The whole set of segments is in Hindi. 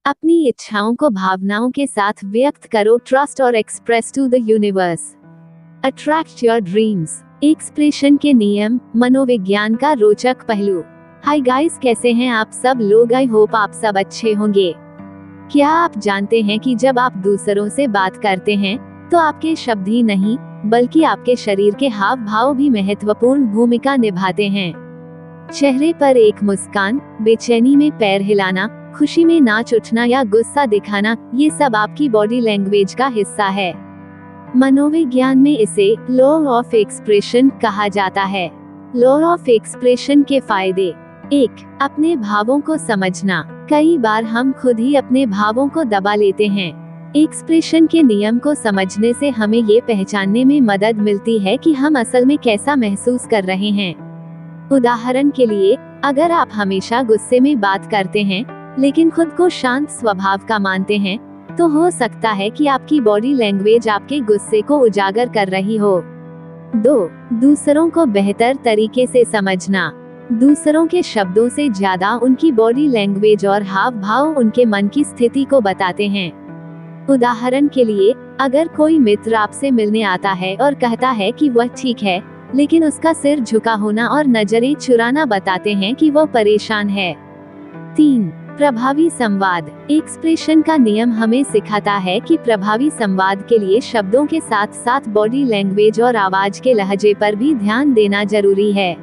अपनी इच्छाओं को भावनाओं के साथ व्यक्त करो। ट्रस्ट और express to the universe. Attract your dreams. Expression के नियम, मनोविज्ञान का रोचक पहलू। हाय गाइस, कैसे हैं आप सब लोग? आई होप आप सब अच्छे होंगे। क्या आप जानते हैं कि जब आप दूसरों से बात करते हैं तो आपके शब्द ही नहीं बल्कि आपके शरीर के हाव भाव भी महत्वपूर्ण भूमिका निभाते हैं। चेहरे पर एक मुस्कान, बेचैनी में पैर हिलाना, खुशी में नाच उठना या गुस्सा दिखाना, ये सब आपकी बॉडी लैंग्वेज का हिस्सा है। मनोविज्ञान में इसे लॉ ऑफ एक्सप्रेशन कहा जाता है। लॉ ऑफ एक्सप्रेशन के फायदे। 1. अपने भावों को समझना। कई बार हम खुद ही अपने भावों को दबा लेते हैं। एक्सप्रेशन के नियम को समझने से हमें ये पहचानने में मदद मिलती है कि हम असल में कैसा महसूस कर रहे हैं। उदाहरण के लिए, अगर आप हमेशा गुस्से में बात करते हैं लेकिन खुद को शांत स्वभाव का मानते हैं, तो हो सकता है कि आपकी बॉडी लैंग्वेज आपके गुस्से को उजागर कर रही हो। 2. दूसरों को बेहतर तरीके से समझना। दूसरों के शब्दों से ज्यादा उनकी बॉडी लैंग्वेज और हाव भाव उनके मन की स्थिति को बताते हैं। उदाहरण के लिए, अगर कोई मित्र आपसे मिलने आता है और कहता है कि वह ठीक है, लेकिन उसका सिर झुका होना और नजरें चुराना बताते हैं कि वह परेशान है। 3. प्रभावी संवाद। एक्सप्रेशन का नियम हमें सिखाता है कि प्रभावी संवाद के लिए शब्दों के साथ साथ बॉडी लैंग्वेज और आवाज के लहजे पर भी ध्यान देना जरूरी है।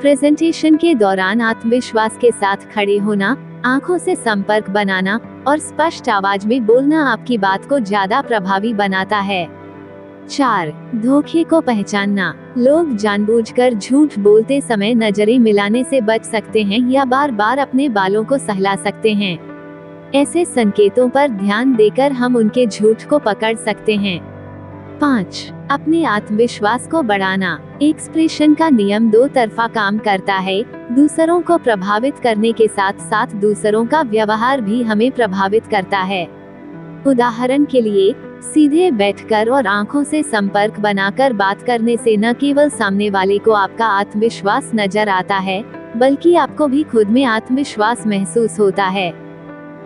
प्रेजेंटेशन के दौरान आत्मविश्वास के साथ खड़े होना, आंखों से संपर्क बनाना और स्पष्ट आवाज में बोलना आपकी बात को ज्यादा प्रभावी बनाता है। 4. धोखे को पहचानना। लोग जानबूझकर झूठ बोलते समय नजरें मिलाने से बच सकते हैं या बार बार अपने बालों को सहला सकते हैं। ऐसे संकेतों पर ध्यान देकर हम उनके झूठ को पकड़ सकते हैं। 5. अपने आत्मविश्वास को बढ़ाना। एक्सप्रेशन का नियम दो तरफा काम करता है। दूसरों को प्रभावित करने के साथ साथ दूसरों का व्यवहार भी हमें प्रभावित करता है। उदाहरण के लिए, सीधे बैठकर और आंखों से संपर्क बनाकर बात करने से न केवल सामने वाले को आपका आत्मविश्वास नजर आता है, बल्कि आपको भी खुद में आत्मविश्वास महसूस होता है।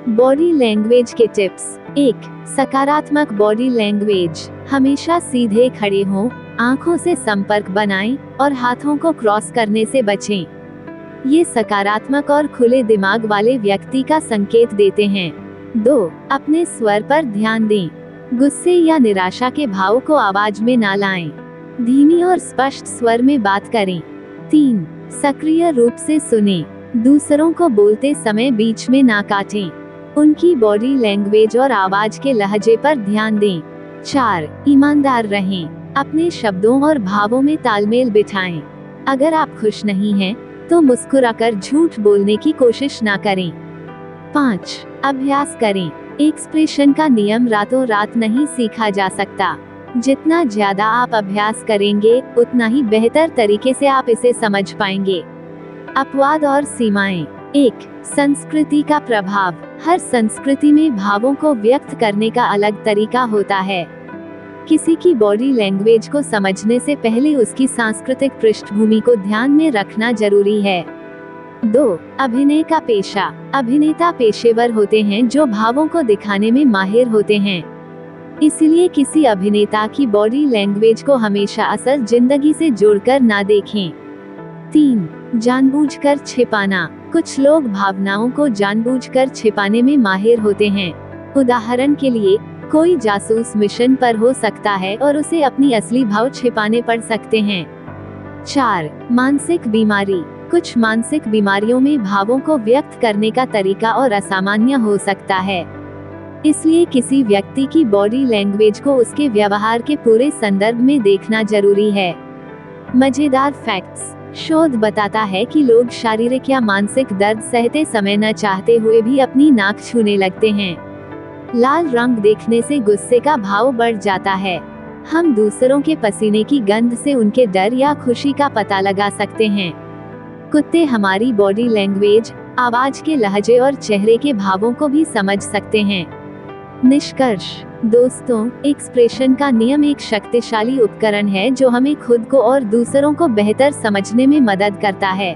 बॉडी लैंग्वेज के टिप्स। 1. सकारात्मक बॉडी लैंग्वेज। हमेशा सीधे खड़े हों, आंखों से संपर्क बनाएं और हाथों को क्रॉस करने से बचें। ये सकारात्मक और खुले दिमाग वाले व्यक्ति का संकेत देते हैं। 2. अपने स्वर पर ध्यान दें। गुस्से या निराशा के भाव को आवाज में ना लाएं। धीमी और स्पष्ट स्वर में बात करें। 3. सक्रिय रूप से सुनें। दूसरों को बोलते समय बीच में ना काटें। उनकी बॉडी लैंग्वेज और आवाज के लहजे पर ध्यान दें। 4. ईमानदार रहें। अपने शब्दों और भावों में तालमेल बिठाएं। अगर आप खुश नहीं हैं, तो मुस्कुराकर झूठ बोलने की कोशिश ना करें। 5. अभ्यास करें। एक्सप्रेशन का नियम रातों रात नहीं सीखा जा सकता। जितना ज्यादा आप अभ्यास करेंगे, उतना ही बेहतर तरीके से आप इसे समझ पाएंगे। अपवाद और सीमाएं। 1. संस्कृति का प्रभाव। हर संस्कृति में भावों को व्यक्त करने का अलग तरीका होता है। किसी की बॉडी लैंग्वेज को समझने से पहले उसकी सांस्कृतिक पृष्ठभूमि को ध्यान में रखना जरूरी है। 2. अभिनय का पेशा। अभिनेता पेशेवर होते हैं जो भावों को दिखाने में माहिर होते हैं। इसलिए किसी अभिनेता की बॉडी लैंग्वेज को हमेशा असल जिंदगी से जोड़कर ना देखें। 3. जानबूझकर छिपाना। कुछ लोग भावनाओं को जानबूझकर छिपाने में माहिर होते हैं। उदाहरण के लिए, कोई जासूस मिशन पर हो सकता है और उसे अपनी असली भाव छिपाने पड़ सकते हैं। 4. मानसिक बीमारी। कुछ मानसिक बीमारियों में भावों को व्यक्त करने का तरीका और असामान्य हो सकता है। इसलिए किसी व्यक्ति की बॉडी लैंग्वेज को उसके व्यवहार के पूरे संदर्भ में देखना जरूरी है। मजेदार फैक्ट्स। शोध बताता है कि लोग शारीरिक या मानसिक दर्द सहते समय न चाहते हुए भी अपनी नाक छूने लगते हैं। लाल रंग देखने से गुस्से का भाव बढ़ जाता है। हम दूसरों के पसीने की गंध से उनके डर या खुशी का पता लगा सकते हैं। कुत्ते हमारी बॉडी लैंग्वेज, आवाज के लहजे और चेहरे के भावों को भी समझ सकते हैं। निष्कर्ष। दोस्तों, एक्सप्रेशन का नियम एक शक्तिशाली उपकरण है जो हमें खुद को और दूसरों को बेहतर समझने में मदद करता है।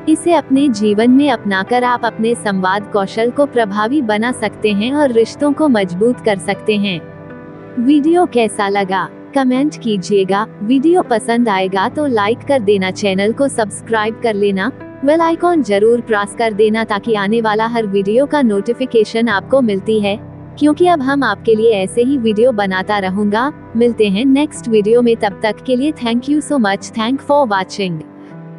इसे अपने जीवन में अपनाकर आप अपने संवाद कौशल को प्रभावी बना सकते हैं और रिश्तों को मजबूत कर सकते हैं। वीडियो कैसा लगा कमेंट कीजिएगा। वीडियो पसंद आएगा तो लाइक कर देना, चैनल को सब्सक्राइब कर लेना, बेल आइकॉन जरूर प्रेस कर देना ताकि आने वाला हर वीडियो का नोटिफिकेशन आपको मिलती है, क्योंकि अब हम आपके लिए ऐसे ही वीडियो बनाता रहूंगा। मिलते हैं नेक्स्ट वीडियो में, तब तक के लिए thank you so much. Thank for watching.